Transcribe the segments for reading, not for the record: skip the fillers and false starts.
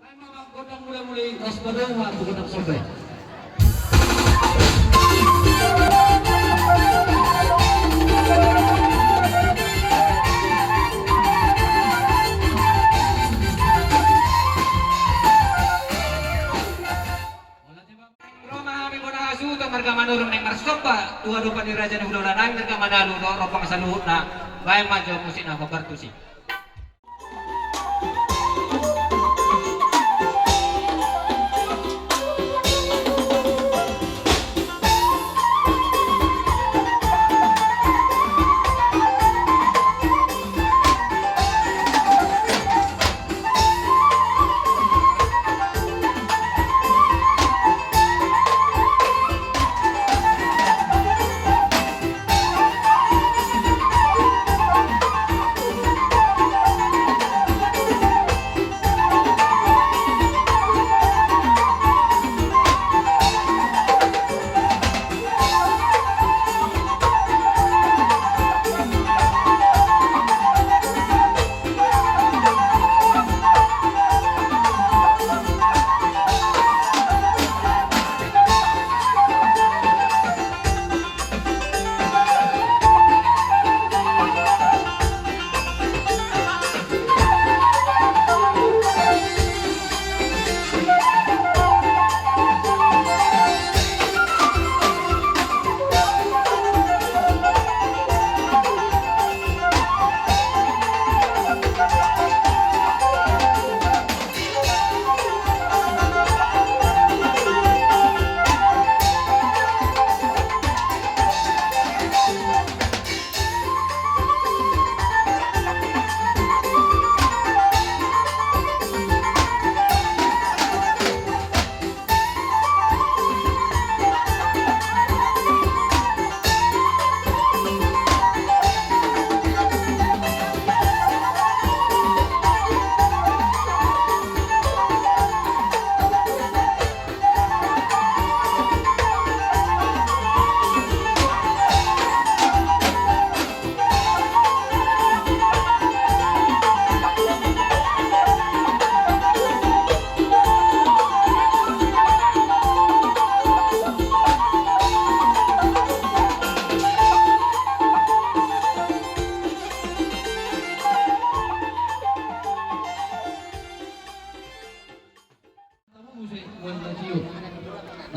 Godang mulai-mulai ras badan waktu godang sampai. Marga manurung neng marsopa tua dupa di raja nu udah nang marga manalu no ropang saluhut na bayang maju musik na babartusi.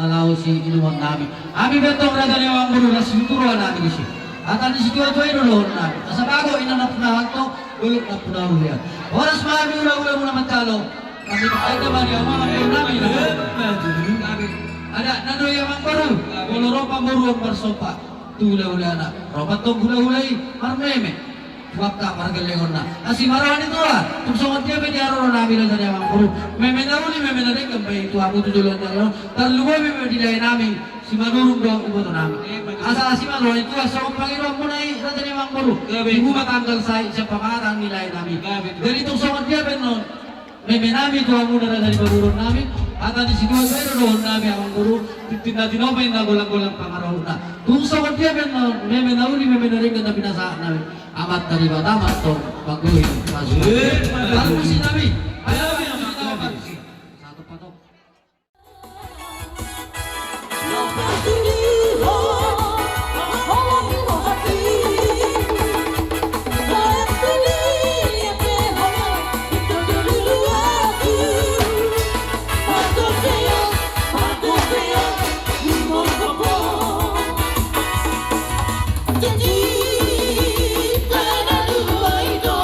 Nalau si inuman namin. Ami betong raga lewang bulu na sinturuan namin isi. Atan di situ aja itu loh namin. Asa bago inanap na hakto, buluk na punaw ya. Oras mami ula-ula muna mancalo. Kami ay naman yung mga namin na. Ada nano yung mga baru. Kalau ropa baru bersopa. Tula-ula na. Ropa tong hula-hulay marmeme. Waktu marga lengon na. Asi marahan itu lah. Tungsongan dia benyaro namin na yung mga baru. Meme na uli meme na rin kambay itu aku tujulan na. Terluwa meme dilay namin. Si manurong doang ubo to namin. Asa si manurong itu asa kong Panginoon mo na yung mga baru. Ibu matanggal sa pangarang nilay namin. Dari tungsongan dia benon. Meme namin tuwa muna na dari bagurong namin. At di situ ay doon namin ang guru tinatinoy na golang-golang pangaraw na. Kung sa kanya meme na uli meme na rin na binasaan namin. Amat dari batamat to pagguhin. Baru musi namin. Ayaw yung mga satu patok. Jadi, tak ada dua itu.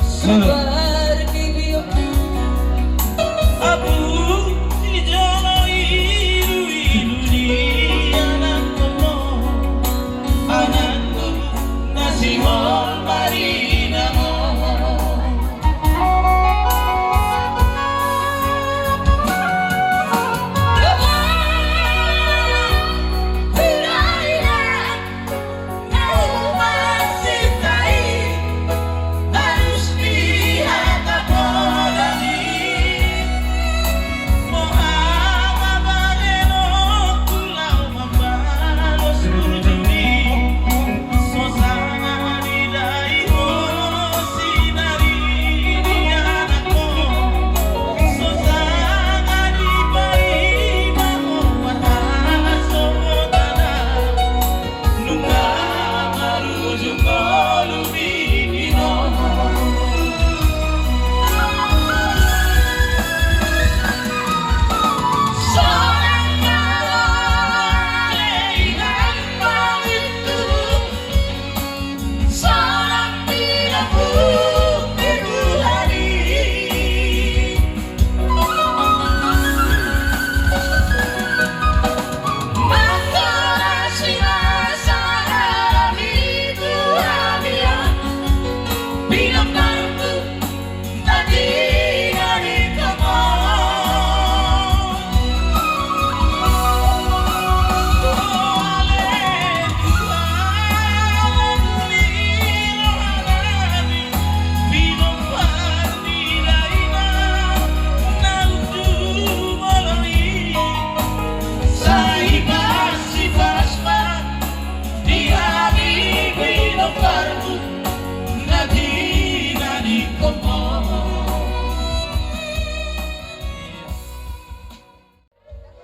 seperti bioku abu di jalan ilu-ilu di anakku nasi marina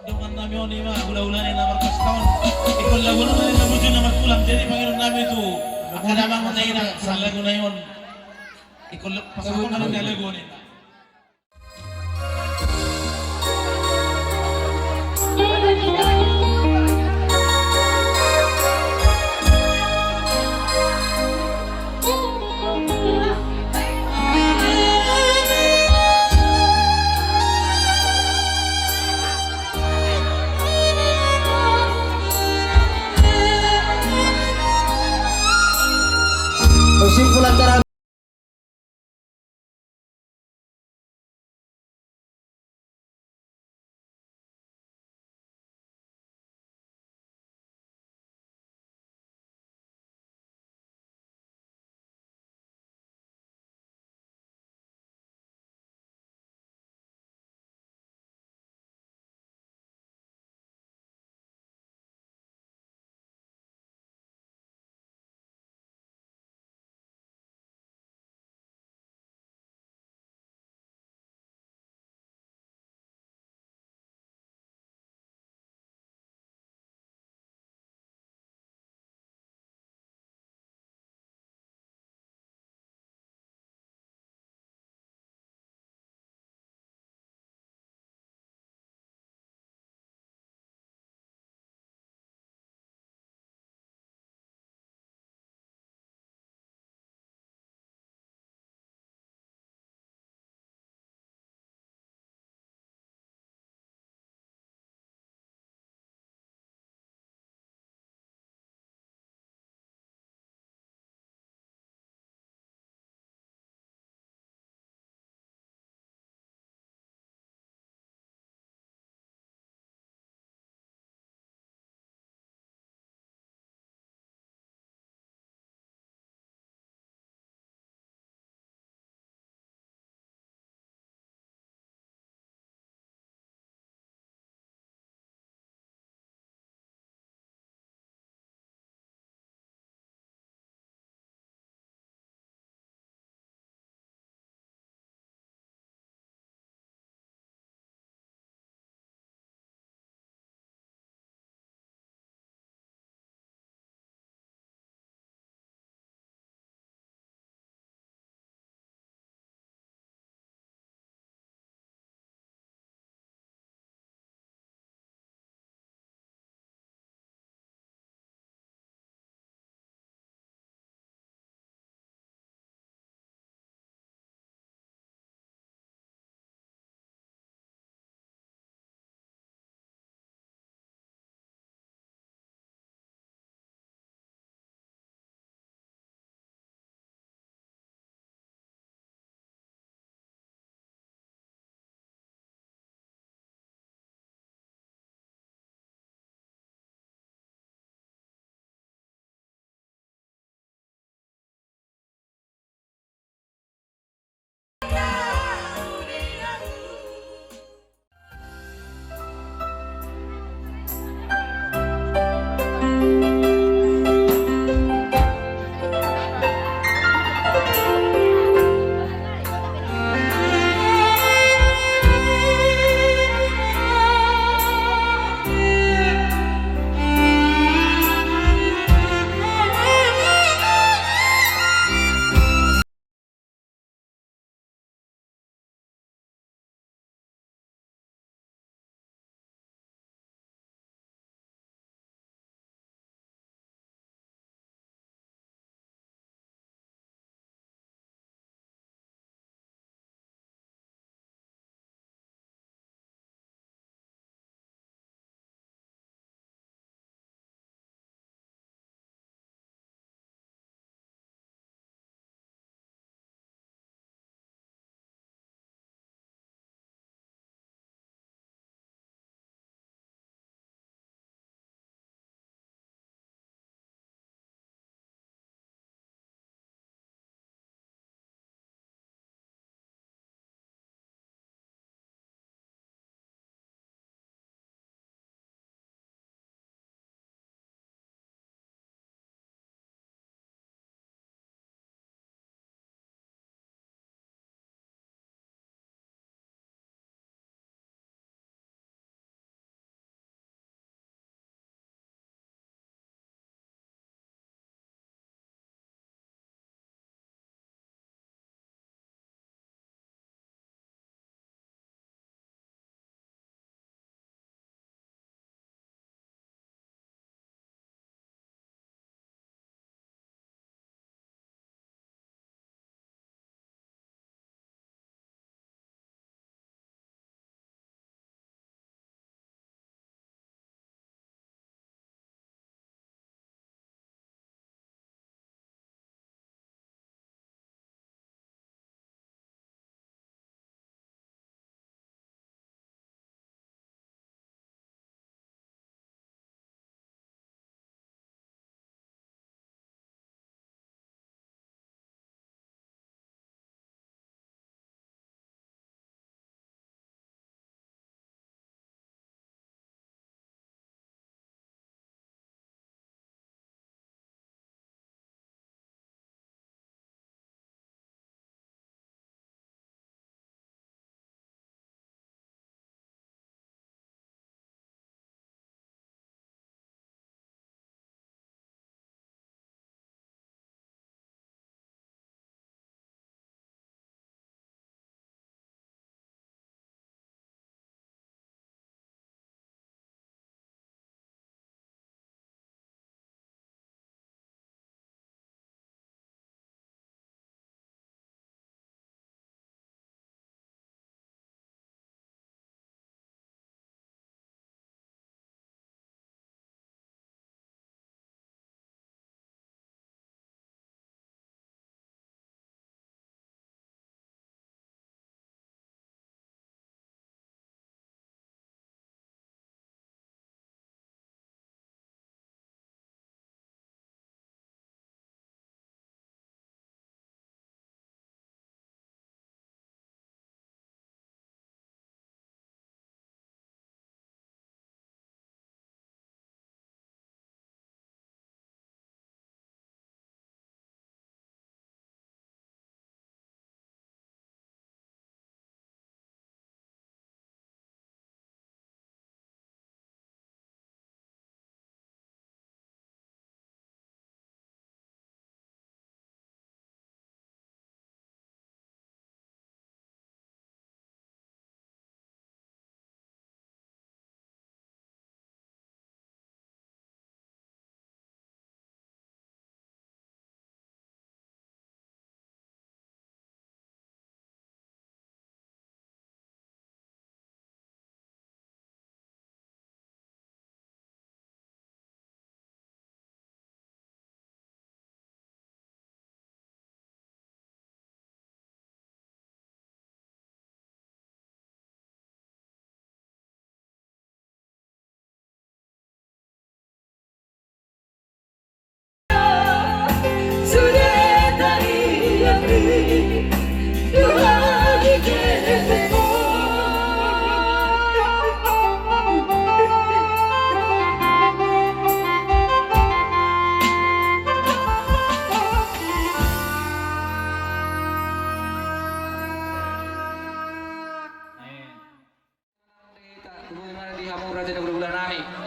Dengan namin ni mga ula-ula ni na markas taon. Ikon lagu naman ni nabujo na magkulang. Jadi Panginoon namin ito. Ang kadamang mo na sa lagu na yun. Ikon pasakon na lang na lagu ni. Kesimpulan cara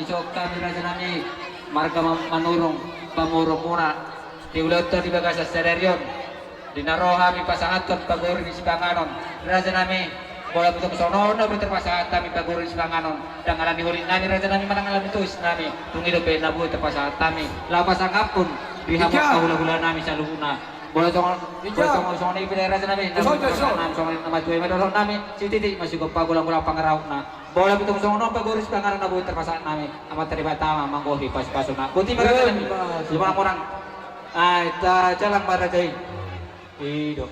isok kami raja nami marga manurong pamurong muna diulat to di bagas sa sereryon dinaroha mi pasangatot paguri di sibanganon raja nami bola betul kesono no berterpasat kami paguri di sibanganon dan alami hulin nami raja nami manang alami tuis nami tungido pe nabu terpasat kami lapas angapun dihamuk kahula-hula nami saluna bola song ni pilih raja nami song nama tuai madorong nami si titik masih gopa gulang-gulang pangarau na bola betul song no paguri di sibanganon nabu terpasat nami amat terima tama manggohi pas-pasuna putih raja nami lima orang ay jalan para jai hidup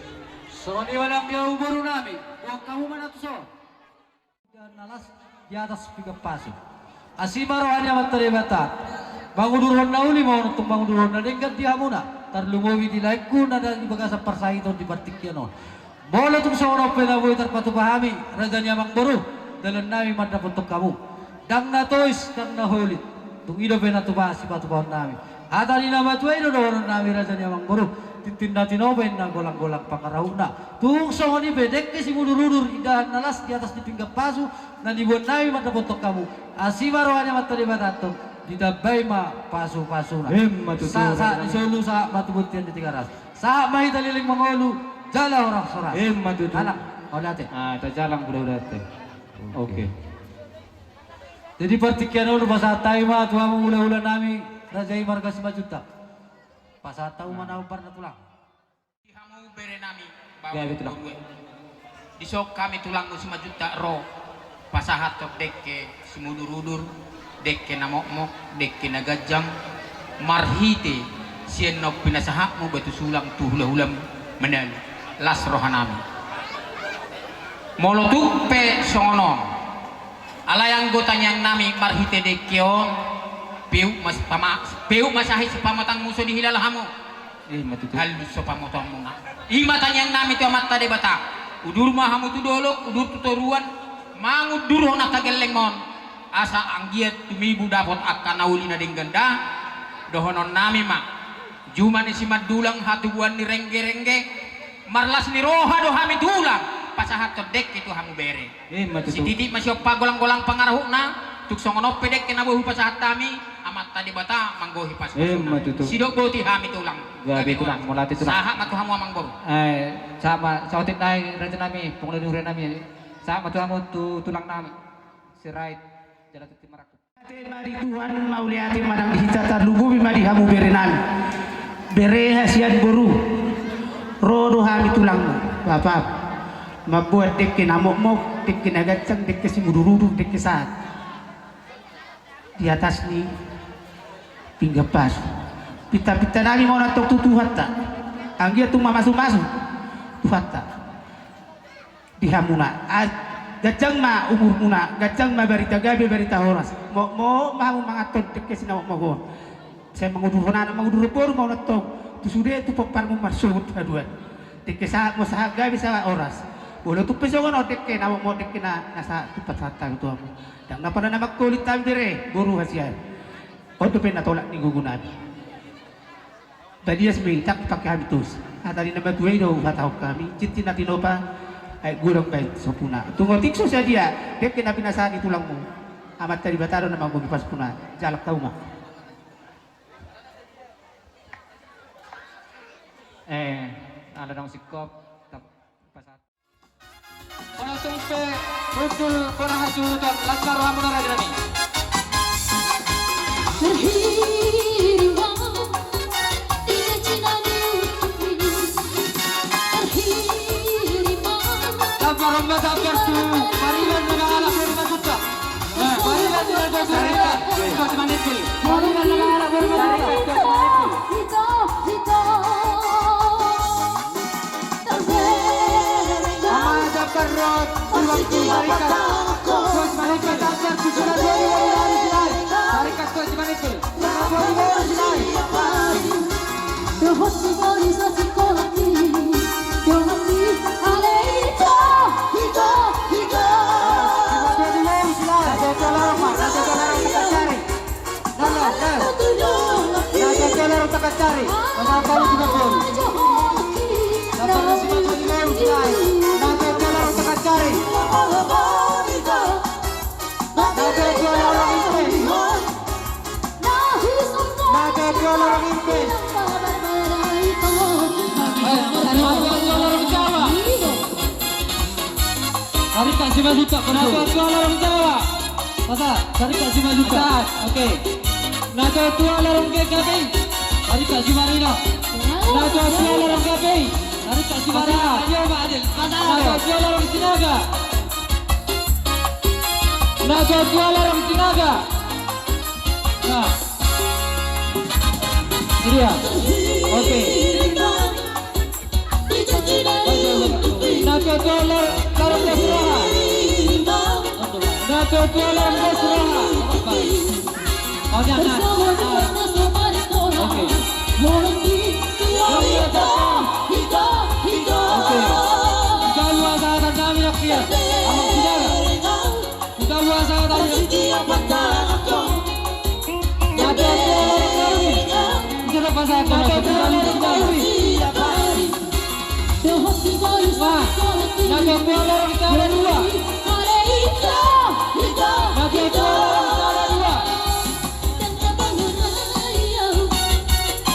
So di walang yauburu namin. Huwag kamu manatuso. Dan nalas di atas tiga paso. Asimaro hanya materi bata. Banguduron na uli mo untuk banguduron na lingkat di hamuna. Tarlungowi di laiku na dan ibagasa parsahito di partikyanon. Bola tung sa ono penabuhi tarpatupahami. Raja niya mangburu. Dalan namin madapuntok kamu. Dang na tois, dang na hulit. Tung ido penatupa si patupahon namin. Atali na matuay doon namin raja niya mangburu. Tintinda tinoben na golang-golang pangarahuna. Tung songo ni bedek ke si mudur-udur indahan nalas di atas di pinggap pasu na dibuat nabi mata botok kamu. Asima rohanya mata di batato didabay ma pasu-pasu na. Sa isolu sa matubutian di tigaras. Sa may taliling mangolu jala orang soras. Anak, odate. Tajalang budak Oke. Jadi pertikaian ulu bahasa taima tuha mula-ula nami Raja Marga 5 juta. Pasat tahu mana ubar na tulang. Hamu bere nami Gabi tulang. Disok kami tulang 5 juta ro. Pasahat tok dekke sumudur-udur, dekke namok-mok, dekke nagajang, marhite sien nok pinasahakmu batu sulang tuhula-hulam menel las rohanami. Molotuk pe songono. Alayang gotanyang nami marhite dekkeon. Peu masahi si pamatang musuh di hilal hamu. Halus so pamotong muna. Imatanya yang nami tu amat tade bata. Udur mahamu tu dolok, udur tu toruan. Mangudur hona tageleng mon. Asa anggiat tumibu dapat akan nauli na dengganda. Dohonon nami mak. Juma ni si madulang hatubuan ni rengge-rengge. Marlas ni roha dohami tulang. Pasahat terdek itu hamu bere. Si titik masih opa golang-golang pangarahuk na. Tuk songono pedek kena bohu pasahat kami. Amat tadi bata manggohi pas sidok boti hami tulang gabi tulang mulati tulang saha matu hamu manggor sama sautit nai raja nami penglaluran nami sama tu hamu tulang nami sirait jalan tuti maraku mari Tuhan mau liatin madang dihita lugu mari hamu bere nami bere hasian buru rodo hami tulangmu bapak mabuat dekke namok-mok dekke nagacang dekke simuduruduk dekke saat di atas ni tinggal pas pita-pita nani mau natok tutuhat tak anggia tu masuk-masuk tuhat tak dihamuna gajang ma umur muna gajang ma barita gabe barita horas mau mangaton dekke sinawak mau saya mengudur pur mau natok tu sudah tu peparmu masuk aduan dekke saat mau sahat gabe saat horas boleh tu pesongan dekke nawak mau dekke nasa tupat hatta tu aku dan napa nama kulit tambire buru hasian oto pena tolak ni gugunan tadi asmi tak pakai habitus tadi nama tuai do batau kami cintin natin opa ay gurang baik sopuna tunggu tikso saja dia kena pinasaan di tulangmu amat tadi bataro nama gue pas puna jalak tahu mah ada dong sikop pasat Penonton pe betul pernah hasutan lancar hamuna raja nami. Sabar sabar tu, pariwan negara 5 juta. Pariwan negara 5 juta. Pariwan negara 5 juta. Amal Jafar Road, waktu Tarikat. Coach Malika Jafar Kusura Dori Wali Sinai. Tarikat Coach Malika. Dori Wali Sinai. Eu vou te valorizar se cola aqui. Eu não vi a lei. Cari, nama kau juga pun. Dapat si macam ni lewat cari, nama kau orang tak cari. Nama kau orang itu Tarik Kak Simajuta, Nato tua larang Jawa. Pasar, tarik Kak Simajuta. Oke. Nato tua larang GKP. Tarik Kak Simarino. Nato tua larang GKP. Tarik Kak Simarino. Ayo Pak Adil. Nato tua larang Sinaga. Nato tua larang Sinaga. Nah. Ini dia. Oke. Nato tua larang Desroha. Nato tua larang Desroha. Oh, jangan. Oke. Kita luar sana kami nak dia. Amak saudara. Kita luar sana kami. Nato tua larang kami. Kita pasal nato tua larang kami. Wah, nato tua larang kami dua. Nato tua larang kami dua.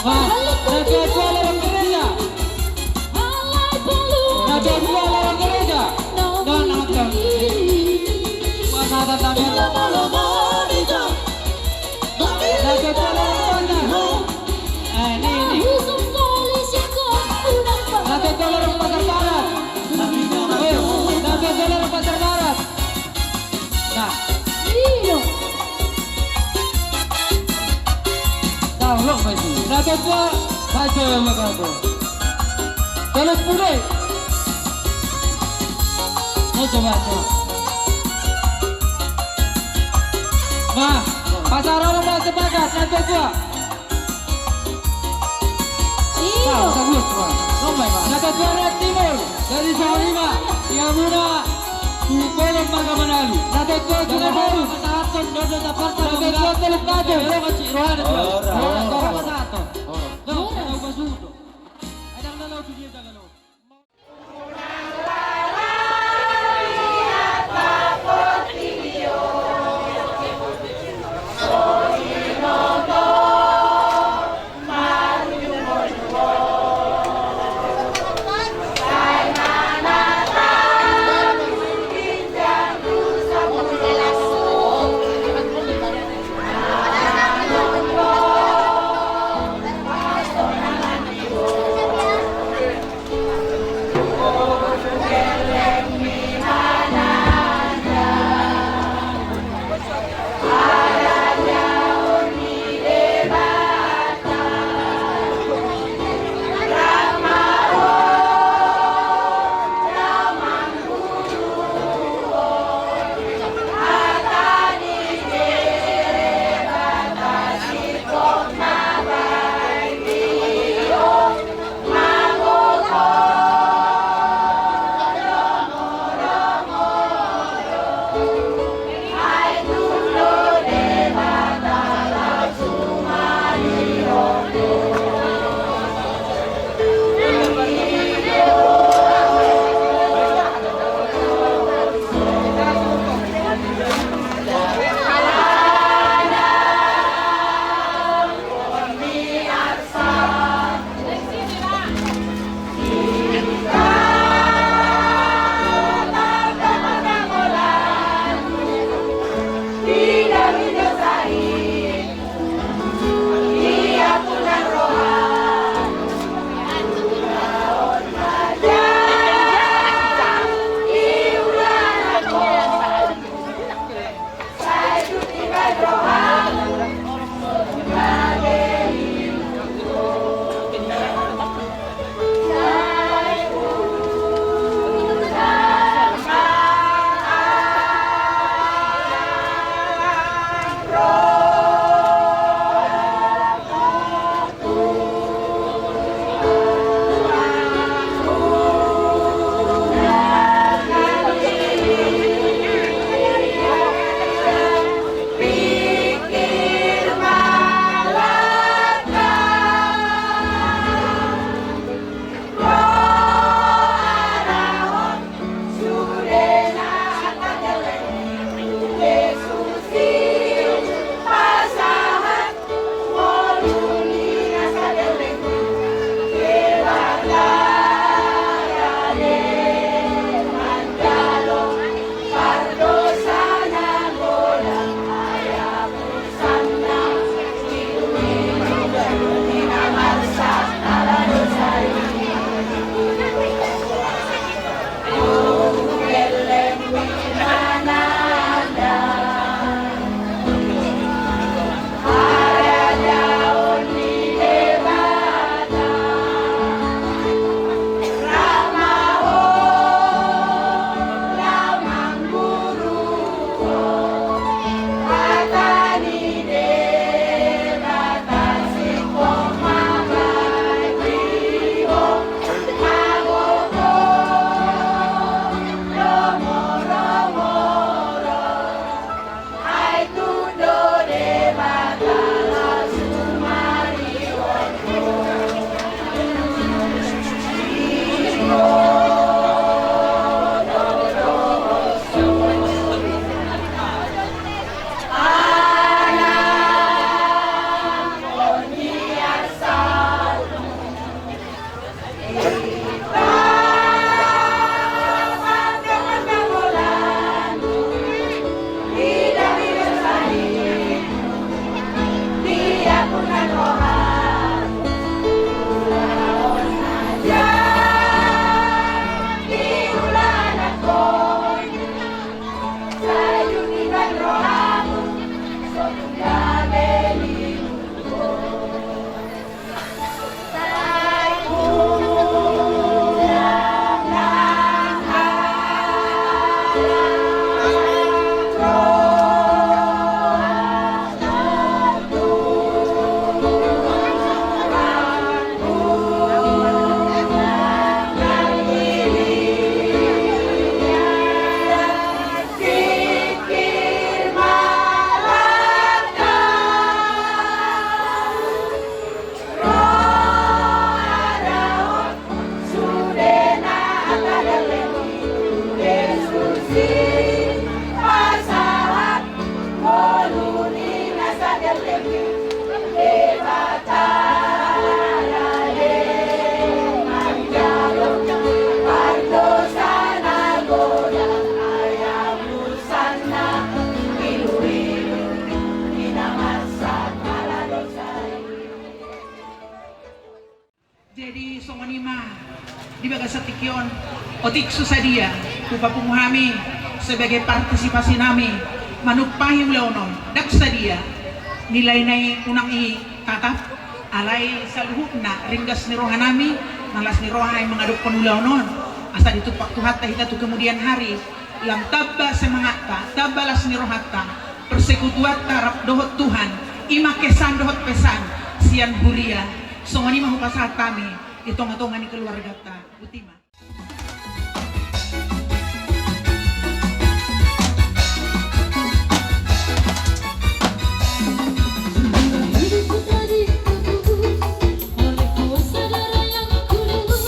Wah, nato tua larang gereja. Nato tua larang gereja. Dan nato. Masa tatangnya. Nato tua larang pandang. Ini. Nato tua larang pasar barat. Nato tua larang pasar barat. Nah, tahu lo masih. Nato tua baca yang berkata. Terus pulih. Coba. Nah, pasar orang dah sepakat. Nato tua. Tahu, sebut semua. Nato tua Red Timur dari Sawarima yang muda Kupelon Bangka Manalu. Nato tua Sungai Baru Pasahaton Dodo Taparta. Nato tua Teluk Nado Orang Kecil Rohana. Orang Pasahaton. Orang Pasudo. Ada dalam dunia jangan lo. sa tikyon o tikso sa dia kupapumuhami sebagai partisipasi nami manupahim leonon dak sa dia nilay na unang itatap alay sa luhuk na ringgas ni rohanami nalas ni rohanay mga dukon leonon asa dito paktuhat tahita tu kemudian hari yang tabba semangata tabbalas ni rohatta persekutuat tarap dohot Tuhan ima kesan dohot pesan sian huria songoni mahupasat kami itong-itongan ni keluarga ta utima. Hidupku tadi terputus oleh kuasa darah yang tulus.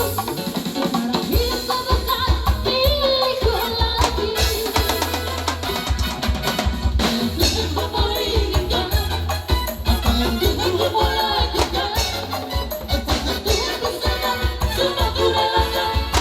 Sekarang hidupku bukan milikku lagi. Yang ku mulai inginkan, apa yang ku mulai lakukan. Apakah Tuhan ku sadar, semua ku relakan.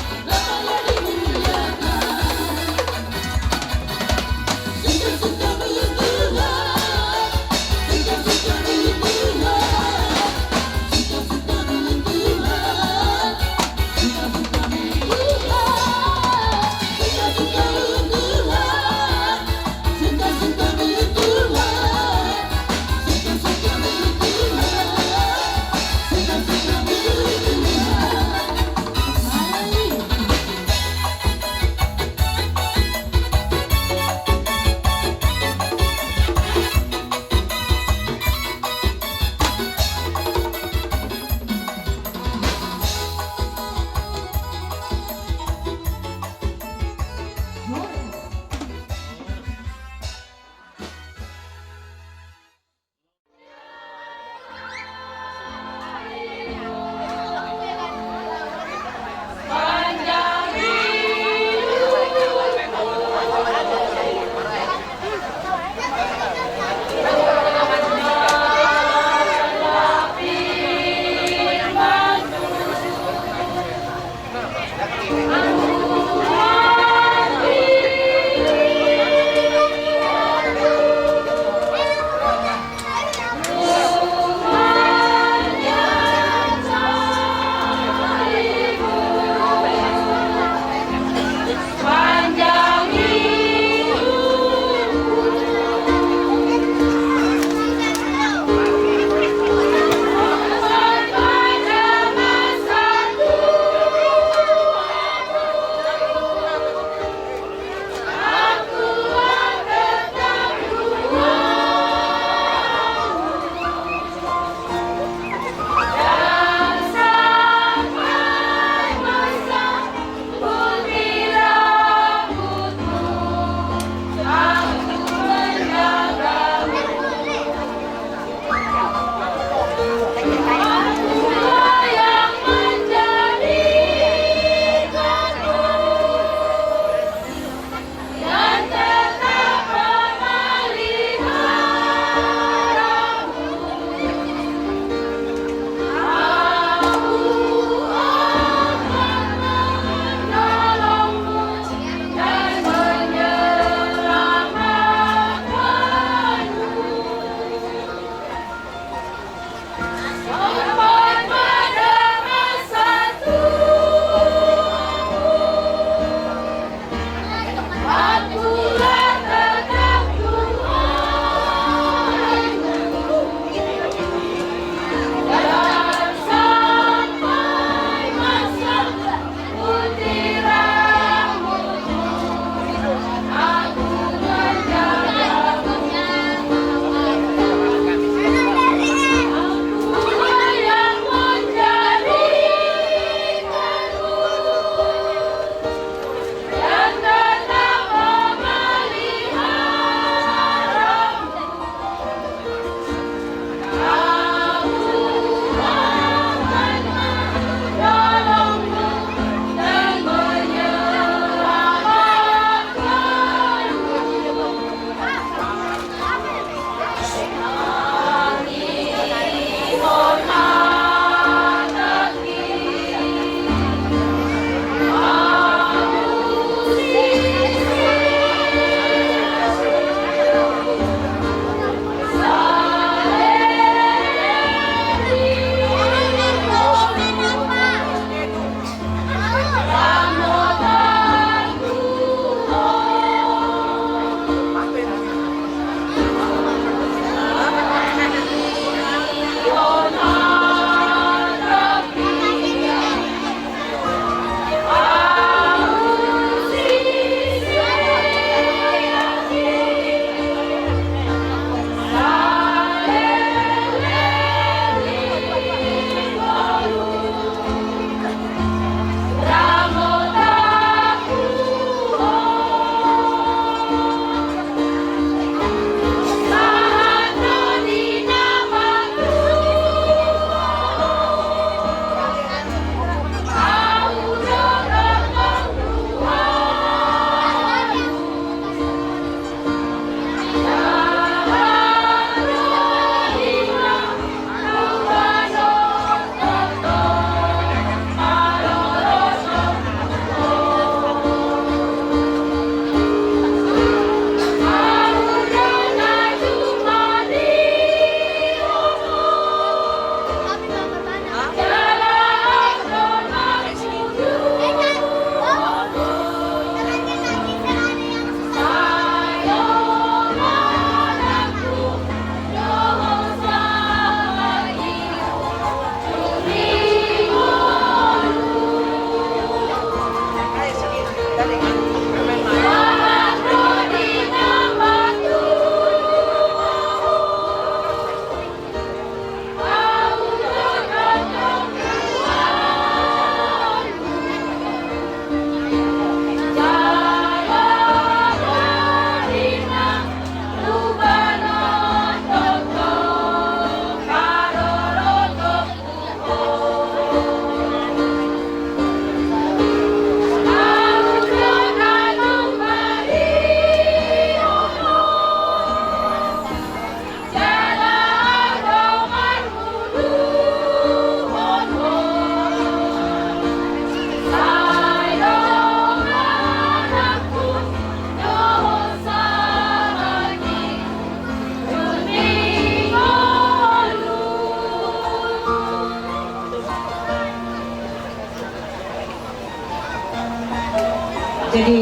Jadi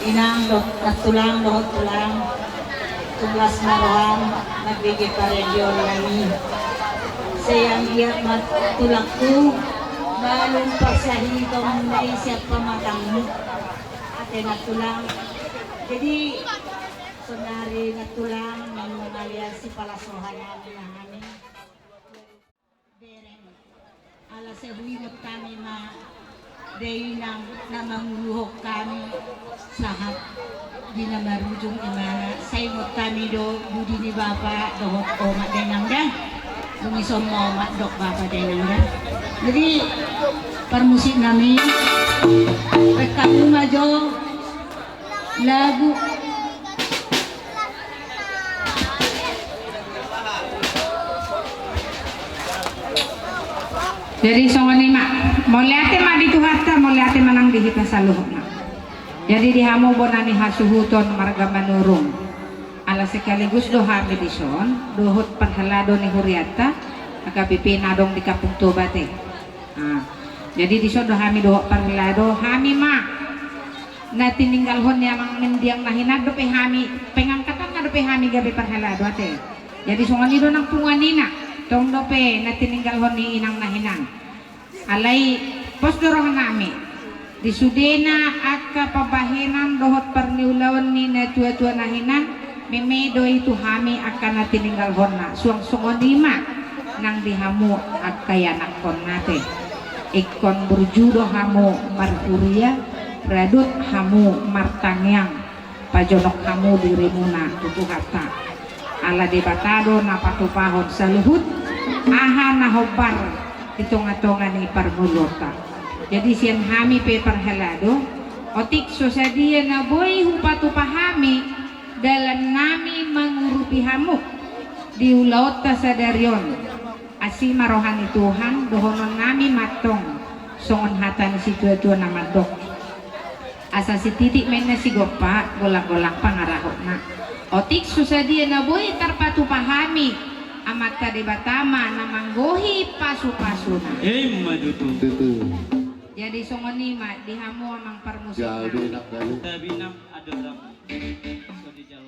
inang natulang dohot tulang tulas marohan nagbigay pa region kami. Sayang iya matulakku balong pagsahitong naisip pamatang ate natulang. Jadi sunari natulang ng mga aliansi palasohan namin na amin. Bereng alas sa huwimot kami day nang namanguluhok kami sahat di na marujung imana saimot kami do budi ni bapa dohot omat day nang dah lumisom omat dok bapa day nang dah. Jadi permusik kami rekam majo lagu jadi songoni mak moliate mak dituhata moliate manang dihita saluhok na jadi dihamu bonani hasuhuton marga manurung ala sekaligus doha medison dohot parhalado ni huriata aga pipinadong di kapung tobate jadi diso dohami dohot parhalado hami mak na tininggalhon niya mang mendiang nahinad dope hami pengangkatan nga dope hami gabi parhalado ate jadi songoni do nang punganina tong dope na tininggalhon ni inang nahinang alay posdorohan nami di sudena at pabahinan dohot parniulawan ni na tua-tua nahinan memedo itu hami akan na tininggalhon na suang-sungon lima nang dihamu at kayanakon nate ikon berjudo hamu marhuria radut hamu martangyang pajonok hamu dirimuna tutuhata ala debatado na patupahon sa luhut aha na hobar itonga-tonga ni parmulota jadi siyan hami pe parhalado otik sosadia na boy hupatupahami dalam nami mengurupi hamu di ulaot ta sadaryon asi marohani Tuhan dohonon nami matong songon hatan si tua-tua na madok asa si titik men na si gopa golang-golang pangarahok na otik susadia na boy tarpatu pahami amat tadi batama na manggohi pasu-pasu na madutu jadi songoni ma dihamu amang parmusik Jabe nak galu. Tabi nam ada ram. So di jalan.